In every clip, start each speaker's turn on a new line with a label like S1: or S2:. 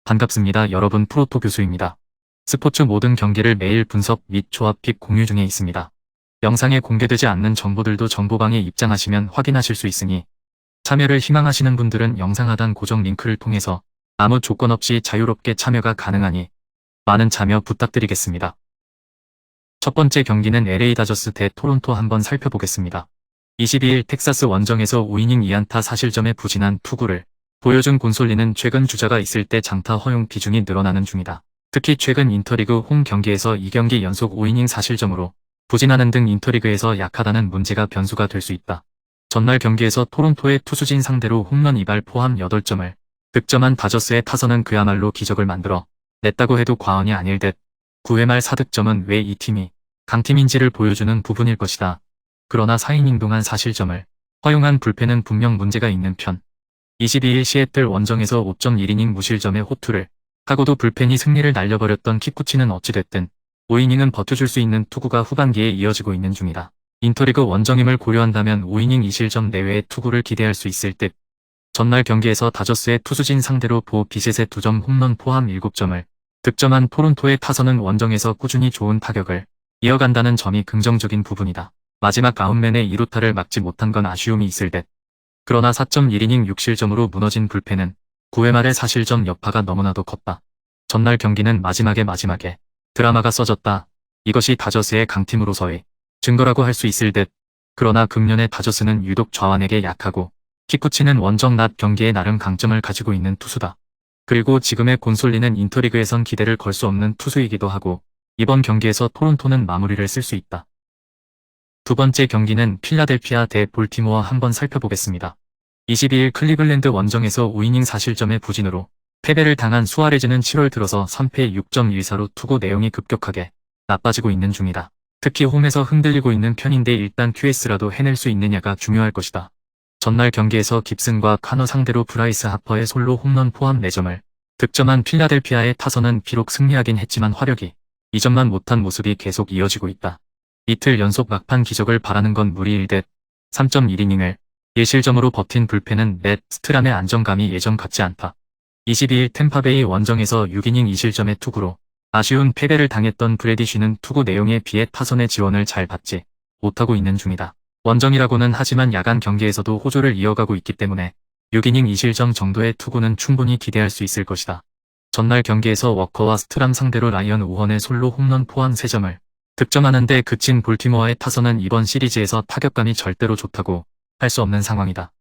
S1: 반갑습니다. 여러분, 프로토 교수입니다. 스포츠 모든 경기를 매일 분석 및 조합 픽 공유 중에 있습니다. 영상에 공개되지 않는 정보들도 정보방에 입장하시면 확인하실 수 있으니 참여를 희망하시는 분들은 영상 하단 고정 링크를 통해서 아무 조건 없이 자유롭게 참여가 가능하니 많은 참여 부탁드리겠습니다. 첫 번째 경기는 LA 다저스 대 토론토 한번 살펴보겠습니다. 22일 텍사스 원정에서 5이닝 2안타 4실점에 부진한 투구를 보여준 곤솔리는 최근 주자가 있을 때 장타 허용 비중이 늘어나는 중이다. 특히 최근 인터리그 홈 경기에서 2경기 연속 5이닝 4실점으로 부진하는 등 인터리그에서 약하다는 문제가 변수가 될 수 있다. 전날 경기에서 토론토의 투수진 상대로 홈런 2발 포함 8점을 득점한 다저스의 타선은 그야말로 기적을 만들어 냈다고 해도 과언이 아닐 듯 9회 말 4득점은 왜 이 팀이 강팀인지를 보여주는 부분일 것이다. 그러나 4이닝 동안 4실점을 허용한 불펜은 분명 문제가 있는 편. 22일 시애틀 원정에서 5.1이닝 무실점의 호투를 하고도 불펜이 승리를 날려버렸던 키쿠치는 어찌됐든 5이닝은 버텨줄 수 있는 투구가 후반기에 이어지고 있는 중이다. 인터리그 원정임을 고려한다면 5이닝 2실점 내외의 투구를 기대할 수 있을 듯. 전날 경기에서 다저스의 투수진 상대로 보 비셋의 2점 홈런 포함 7점을 득점한 토론토의 타선은 원정에서 꾸준히 좋은 타격을 이어간다는 점이 긍정적인 부분이다. 마지막 아웃맨의 2루타를 막지 못한 건 아쉬움이 있을 듯. 그러나 4.1이닝 6실점으로 무너진 불펜은 9회 말의 4실점 여파가 너무나도 컸다. 전날 경기는 마지막에 드라마가 써졌다. 이것이 다저스의 강팀으로서의 증거라고 할 수 있을 듯. 그러나 금년의 다저스는 유독 좌완에게 약하고 키쿠치는 원정 낮 경기에 나름 강점을 가지고 있는 투수다. 그리고 지금의 곤솔리는 인터리그에선 기대를 걸 수 없는 투수이기도 하고 이번 경기에서 토론토는 마무리를 쓸 수 있다. 두 번째 경기는 필라델피아 대 볼티모어 한번 살펴보겠습니다. 22일 클리블랜드 원정에서 5이닝 4실점의 부진으로 패배를 당한 수아레즈는 7월 들어서 3패 6.14로 투구 내용이 급격하게 나빠지고 있는 중이다. 특히 홈에서 흔들리고 있는 편인데 일단 QS라도 해낼 수 있느냐가 중요할 것이다. 전날 경기에서 깁슨과 카너 상대로 브라이스 하퍼의 솔로 홈런 포함 4점을 득점한 필라델피아의 타선은 비록 승리하긴 했지만 화력이 이전만 못한 모습이 계속 이어지고 있다. 이틀 연속 막판 기적을 바라는 건 무리일 듯. 3.1이닝을 1실점으로 버틴 불펜은 맷 스트람의 안정감이 예전 같지 않다. 22일 템파베이 원정에서 6이닝 2실점의 투구로 아쉬운 패배를 당했던 브래디쉬는 투구 내용에 비해 타선의 지원을 잘 받지 못하고 있는 중이다. 원정이라고는 하지만 야간 경기에서도 호조를 이어가고 있기 때문에 6이닝 2실점 정도의 투구는 충분히 기대할 수 있을 것이다. 전날 경기에서 워커와 스트람 상대로 라이언 우헌의 솔로 홈런 포함 3점을 득점하는데 그친 볼티모어의 타선은 이번 시리즈에서 타격감이 절대로 좋다고 할 수 없는 상황이다.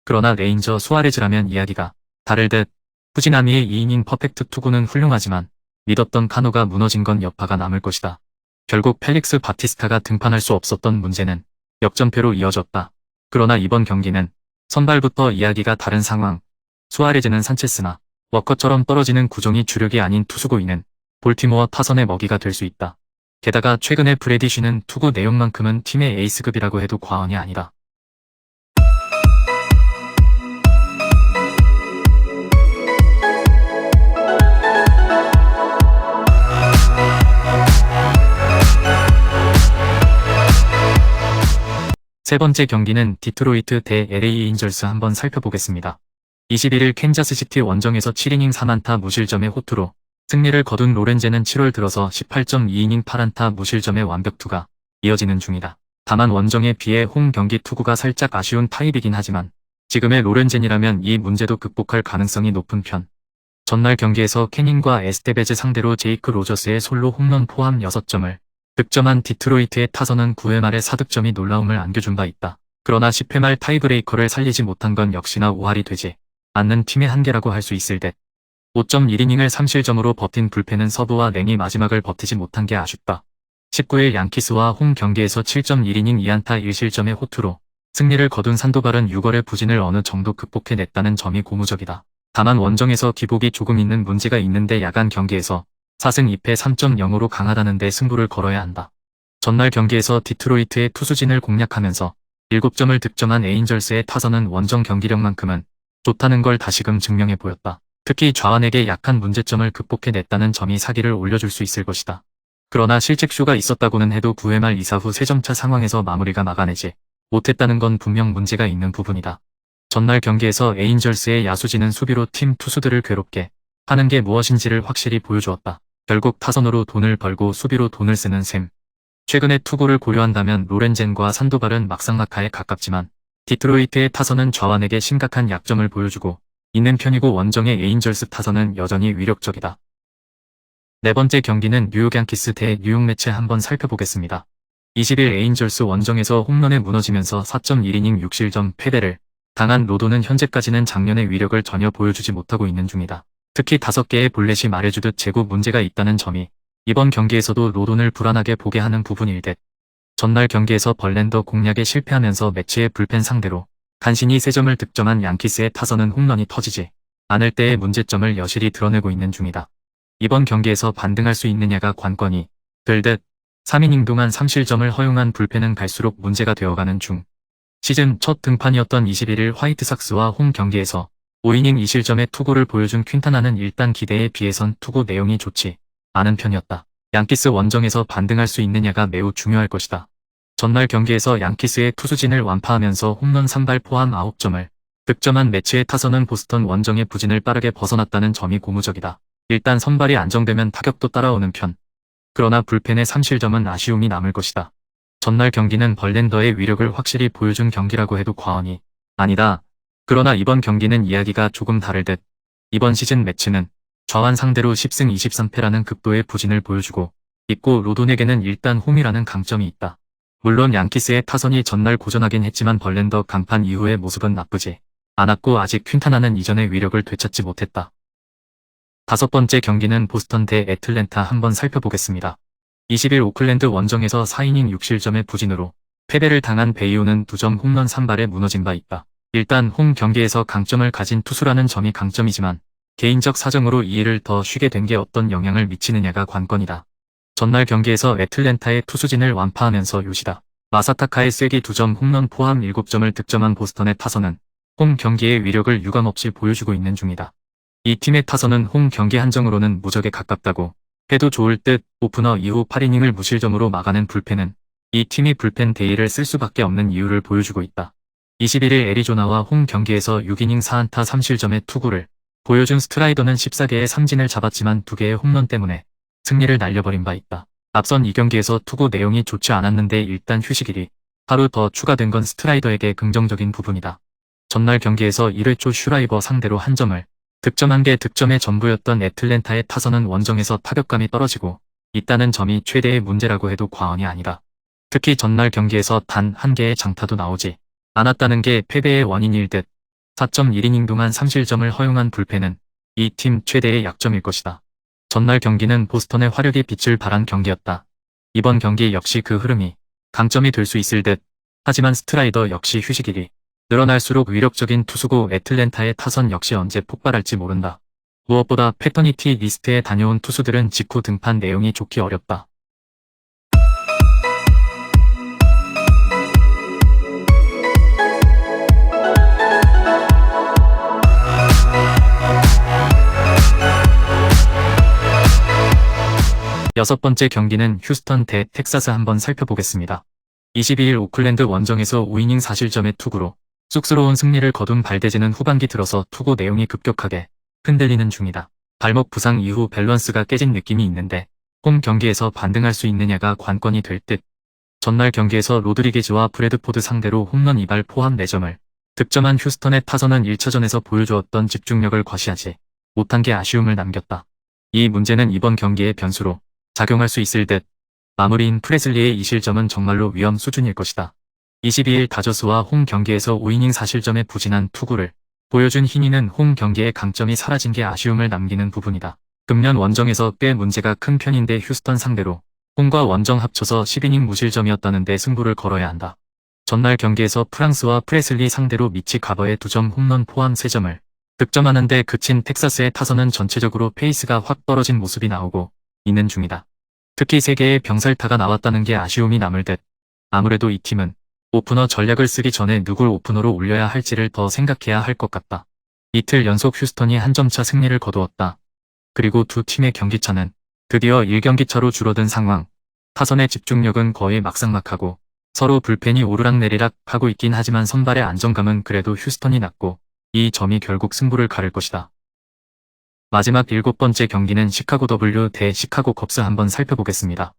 S1: 그러나 레인저 수아레즈라면 이야기가 다를 듯. 후지나미의 2이닝 퍼펙트 투구는 훌륭하지만 믿었던 카노가 무너진 건 여파가 남을 것이다. 결국 펠릭스 바티스타가 등판할 수 없었던 문제는 역전패로 이어졌다. 그러나 이번 경기는 선발부터 이야기가 다른 상황. 수아레즈는 산체스나 워커처럼 떨어지는 구종이 주력이 아닌 투수고이는 볼티모어 타선의 먹이가 될 수 있다. 게다가 최근에 브래디쉬는 투구 내용만큼은 팀의 에이스급이라고 해도 과언이 아니다. 세 번째 경기는 디트로이트 대 LA 인절스 한번 살펴보겠습니다. 21일 캔자스시티 원정에서 7이닝 3안타 무실점의 호투로 승리를 거둔 로렌제는 7월 들어서 18.2이닝 8안타 무실점의 완벽투가 이어지는 중이다. 다만 원정에 비해 홈 경기 투구가 살짝 아쉬운 타입이긴 하지만 지금의 로렌젠이라면 이 문제도 극복할 가능성이 높은 편. 전날 경기에서 캐닝과 에스테베즈 상대로 제이크 로저스의 솔로 홈런 포함 6점을 득점한 디트로이트의 타선은 9회 말에 4득점이 놀라움을 안겨준 바 있다. 그러나 10회 말 타이브레이커를 살리지 못한 건 역시나 오할이 되지 않는 팀의 한계라고 할 수 있을 듯. 5.1이닝을 3실점으로 버틴 불펜은 서브와 랭이 마지막을 버티지 못한 게 아쉽다. 19일 양키스와 홈 경기에서 7.1이닝 2안타 1실점의 호투로 승리를 거둔 산도발은 6월의 부진을 어느 정도 극복해냈다는 점이 고무적이다. 다만 원정에서 기복이 조금 있는 문제가 있는데 야간 경기에서 4승 2패 3.0으로 강하다는 데 승부를 걸어야 한다. 전날 경기에서 디트로이트의 투수진을 공략하면서 7점을 득점한 에인절스의 타선은 원정 경기력만큼은 좋다는 걸 다시금 증명해 보였다. 특히 좌완에게 약한 문제점을 극복해냈다는 점이 사기를 올려줄 수 있을 것이다. 그러나 실책쇼가 있었다고는 해도 9회 말 2사 후 3점차 상황에서 마무리가 막아내지 못했다는 건 분명 문제가 있는 부분이다. 전날 경기에서 에인절스의 야수진은 수비로 팀 투수들을 괴롭게 하는 게 무엇인지를 확실히 보여주었다. 결국 타선으로 돈을 벌고 수비로 돈을 쓰는 셈. 최근의 투구를 고려한다면 로렌젠과 산도발은 막상막하에 가깝지만 디트로이트의 타선은 좌완에게 심각한 약점을 보여주고 있는 편이고 원정의 에인절스 타선은 여전히 위력적이다. 네 번째 경기는 뉴욕 양키스 대 뉴욕 매치 한번 살펴보겠습니다. 20일 에인절스 원정에서 홈런에 무너지면서 4.1이닝 6실점 패배를 당한 로도는 현재까지는 작년의 위력을 전혀 보여주지 못하고 있는 중이다. 특히 5개의 볼넷이 말해주듯 제구 문제가 있다는 점이 이번 경기에서도 로돈을 불안하게 보게 하는 부분일 듯. 전날 경기에서 벌랜더 공략에 실패하면서 매치의 불펜 상대로 간신히 3점을 득점한 양키스의 타선은 홈런이 터지지 않을 때의 문제점을 여실히 드러내고 있는 중이다. 이번 경기에서 반등할 수 있느냐가 관건이 될 듯. 3이닝 동안 3실점을 허용한 불펜은 갈수록 문제가 되어가는 중. 시즌 첫 등판이었던 21일 화이트삭스와 홈 경기에서 5이닝 2실점의 투구를 보여준 퀸타나는 일단 기대에 비해선 투구 내용이 좋지 않은 편이었다. 양키스 원정에서 반등할 수 있느냐가 매우 중요할 것이다. 전날 경기에서 양키스의 투수진을 완파하면서 홈런 3발 포함 9점을 득점한 매치의 타선은 보스턴 원정의 부진을 빠르게 벗어났다는 점이 고무적이다. 일단 선발이 안정되면 타격도 따라오는 편. 그러나 불펜의 3실점은 아쉬움이 남을 것이다. 전날 경기는 벌랜더의 위력을 확실히 보여준 경기라고 해도 과언이 아니다. 그러나 이번 경기는 이야기가 조금 다를 듯. 이번 시즌 매치는 좌완 상대로 10승 23패라는 극도의 부진을 보여주고 있고 로돈에게는 일단 홈이라는 강점이 있다. 물론 양키스의 타선이 전날 고전하긴 했지만 벌랜더 강판 이후의 모습은 나쁘지 않았고 아직 퀸타나는 이전의 위력을 되찾지 못했다. 5번째 경기는 보스턴 대 애틀랜타 한번 살펴보겠습니다. 20일 오클랜드 원정에서 4이닝 6실점의 부진으로 패배를 당한 베이오는 2점 홈런 3발에 무너진 바 있다. 일단 홈 경기에서 강점을 가진 투수라는 점이 강점이지만 개인적 사정으로 이 일을 더 쉬게 된 게 어떤 영향을 미치느냐가 관건이다. 전날 경기에서 애틀랜타의 투수진을 완파하면서 요시다 마사타카의 쐐기 2점 홈런 포함 7점을 득점한 보스턴의 타선은 홈 경기의 위력을 유감없이 보여주고 있는 중이다. 이 팀의 타선은 홈 경기 한정으로는 무적에 가깝다고 해도 좋을 듯. 오프너 이후 8이닝을 무실점으로 막아낸 불펜은 이 팀이 불펜 데이를 쓸 수밖에 없는 이유를 보여주고 있다. 21일 애리조나와 홈 경기에서 6이닝 4안타 3실점의 투구를 보여준 스트라이더는 14개의 삼진을 잡았지만 2개의 홈런 때문에 승리를 날려버린 바 있다. 앞선 이 경기에서 투구 내용이 좋지 않았는데 일단 휴식일이 하루 더 추가된 건 스트라이더에게 긍정적인 부분이다. 전날 경기에서 1회 초 슈라이버 상대로 한 점을 득점한 게 득점의 전부였던 애틀랜타의 타선은 원정에서 타격감이 떨어지고 있다는 점이 최대의 문제라고 해도 과언이 아니다. 특히 전날 경기에서 단 1개의 장타도 나오지 않았다는 게 패배의 원인일 듯. 4.1이닝 동안 3실점을 허용한 불펜은 이 팀 최대의 약점일 것이다. 전날 경기는 보스턴의 화력이 빛을 발한 경기였다. 이번 경기 역시 그 흐름이 강점이 될 수 있을 듯. 하지만 스트라이더 역시 휴식일이 늘어날수록 위력적인 투수고 애틀랜타의 타선 역시 언제 폭발할지 모른다. 무엇보다 패터니티 리스트에 다녀온 투수들은 직후 등판 내용이 좋기 어렵다. 여섯 번째 경기는 휴스턴 대 텍사스 한번 살펴보겠습니다. 22일 오클랜드 원정에서 5이닝 4실점의 투구로 쑥스러운 승리를 거둔 발데즈는 후반기 들어서 투구 내용이 급격하게 흔들리는 중이다. 발목 부상 이후 밸런스가 깨진 느낌이 있는데 홈 경기에서 반등할 수 있느냐가 관건이 될 듯. 전날 경기에서 로드리게즈와 브래드포드 상대로 홈런 2발 포함 4점을 득점한 휴스턴의 타선은 1차전에서 보여주었던 집중력을 과시하지 못한 게 아쉬움을 남겼다. 이 문제는 이번 경기의 변수로 작용할 수 있을 듯. 마무리인 프레슬리의 2실점은 정말로 위험 수준일 것이다. 22일 다저스와 홈 경기에서 5이닝 4실점의 부진한 투구를 보여준 히니는 홈 경기의 강점이 사라진 게 아쉬움을 남기는 부분이다. 금년 원정에서 꽤 문제가 큰 편인데 휴스턴 상대로 홈과 원정 합쳐서 10이닝 무실점이었다는데 승부를 걸어야 한다. 전날 경기에서 프랑스와 프레슬리 상대로 미치 가버의 2점 홈런 포함 3점을 득점하는데 그친 텍사스의 타선은 전체적으로 페이스가 확 떨어진 모습이 나오고 있는 중이다. 특히 3개의 병살타가 나왔다는 게 아쉬움이 남을 듯. 아무래도 이 팀은 오프너 전략을 쓰기 전에 누굴 오프너로 올려야 할지를 더 생각해야 할 것 같다. 이틀 연속 휴스턴이 한 점차 승리를 거두었다. 그리고 두 팀의 경기차는 드디어 1경기차로 줄어든 상황. 타선의 집중력은 거의 막상막하고 서로 불펜이 오르락내리락 하고 있긴 하지만 선발의 안정감은 그래도 휴스턴이 낮고 이 점이 결국 승부를 가를 것이다. 마지막 7번째 경기는 시카고 W 대 시카고 컵스 한번 살펴보겠습니다.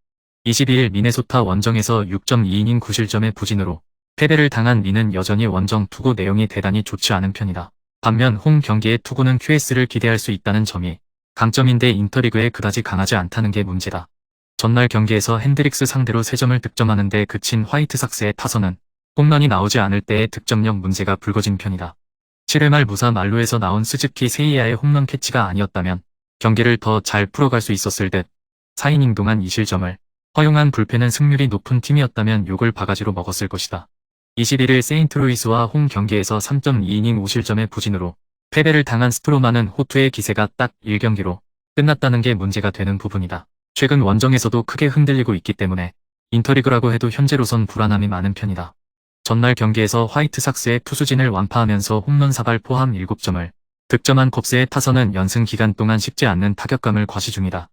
S1: 22일 미네소타 원정에서 6.2이닝 9실점의 부진으로 패배를 당한 리는 여전히 원정 투구 내용이 대단히 좋지 않은 편이다. 반면 홈 경기의 투구는 QS를 기대할 수 있다는 점이 강점인데 인터리그에 그다지 강하지 않다는 게 문제다. 전날 경기에서 핸드릭스 상대로 3점을 득점하는데 그친 화이트삭스의 타선은 홈런이 나오지 않을 때의 득점력 문제가 불거진 편이다. 7회 말 무사 만루에서 나온 스즈키 세이야의 홈런 캐치가 아니었다면 경기를 더 잘 풀어갈 수 있었을 듯 4이닝 동안 2실점을 허용한 불펜은 승률이 높은 팀이었다면 욕을 바가지로 먹었을 것이다. 21일 세인트루이스와 홈 경기에서 3.2이닝 5실점의 부진으로 패배를 당한 스트로만은 호투의 기세가 딱 1경기로 끝났다는 게 문제가 되는 부분이다. 최근 원정에서도 크게 흔들리고 있기 때문에 인터리그라고 해도 현재로선 불안함이 많은 편이다. 전날 경기에서 화이트삭스의 투수진을 완파하면서 홈런 사발 포함 7점을 득점한 컵스의 타선은 연승 기간 동안 쉽지 않는 타격감을 과시 중이다.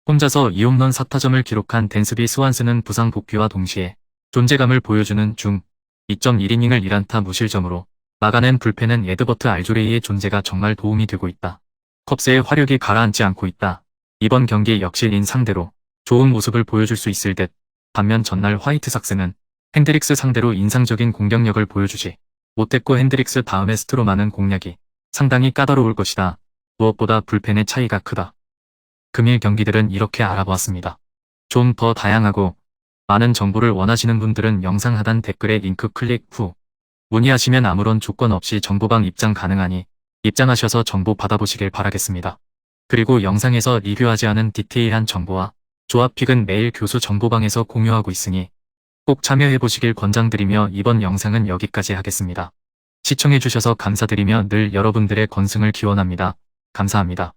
S1: 혼자서 2홈런 4타점을 기록한 댄스비 스완스는 부상 복귀와 동시에 존재감을 보여주는 중 2.1이닝을 1안타 무실점으로 막아낸 불펜은 에드버트 알조레이의 존재가 정말 도움이 되고 있다. 컵스의 화력이 가라앉지 않고 있다. 이번 경기 역시 린 상대로 좋은 모습을 보여줄 수 있을 듯. 반면 전날 화이트삭스는 핸드릭스 상대로 인상적인 공격력을 보여주지 못했고 핸드릭스 다음에 스트로만은 공략이 상당히 까다로울 것이다. 무엇보다 불펜의 차이가 크다. 금일 경기들은 이렇게 알아보았습니다. 좀 더 다양하고 많은 정보를 원하시는 분들은 영상 하단 댓글에 링크 클릭 후 문의하시면 아무런 조건 없이 정보방 입장 가능하니 입장하셔서 정보 받아보시길 바라겠습니다. 그리고 영상에서 리뷰하지 않은 디테일한 정보와 조합픽은 매일 교수 정보방에서 공유하고 있으니 꼭 참여해보시길 권장드리며 이번 영상은 여기까지 하겠습니다. 시청해주셔서 감사드리며 늘 여러분들의 건승을 기원합니다. 감사합니다.